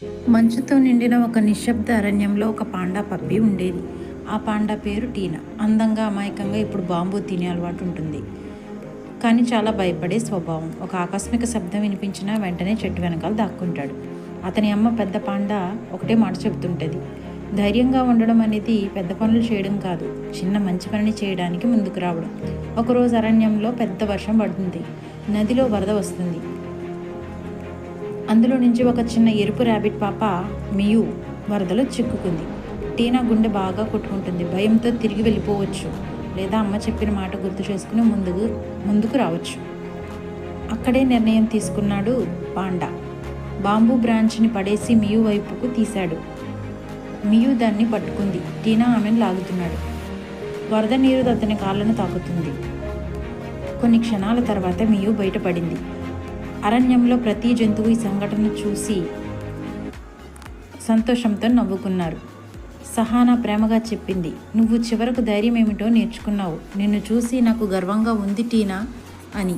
మంచుతో నిండిన ఒక నిశ్శబ్ద అరణ్యంలో ఒక పాండా పప్పి ఉండేది. ఆ పాండా పేరు టీనా. అందంగా, అమాయకంగా ఇప్పుడు బాంబు తినే అలవాటు ఉంటుంది. కానీ చాలా భయపడే స్వభావం. ఒక ఆకస్మిక శబ్దం వినిపించినా వెంటనే చెట్టు వెనకాల దాక్కుంటాడు. అతని అమ్మ పెద్ద పాండా ఒకటే మాట చెబుతుంటుంది: ధైర్యంగా ఉండడం అనేది పెద్ద పనులు చేయడం కాదు, చిన్న మంచి పనిని చేయడానికి ముందుకు రావడం. ఒకరోజు అరణ్యంలో పెద్ద వర్షం పడుతుంది. నదిలో వరద వస్తుంది. అందులో నుంచి ఒక చిన్న ఎరుపు ర్యాబిట్ పాప మియూ వరదలో చిక్కుకుంది. టీనా గుండె బాగా కొట్టుకుంటుంది. భయంతో తిరిగి వెళ్ళిపోవచ్చు, లేదా అమ్మ చెప్పిన మాట గుర్తు చేసుకుని ముందుకు రావచ్చు. అక్కడే నిర్ణయం తీసుకున్నాడు పాండా. బాంబూ బ్రాంచ్ని పడేసి మియూ వైపుకు తీశాడు. మియూ దాన్ని పట్టుకుంది. టీనా ఆమెను లాగుతున్నాడు. వరద నీరు అతని కాళ్ళను తాకుతుంది. కొన్ని క్షణాల తర్వాత మియూ బయటపడింది. అరణ్యంలో ప్రతి జంతువు ఈ సంఘటన చూసి సంతోషంతో నవ్వుకున్నారు. సహానా ప్రేమగా చెప్పింది: నువ్వు చివరకు ధైర్యం ఏమిటో నేర్చుకున్నావు. నిన్ను చూసి నాకు గర్వంగా ఉంది టీనా అని.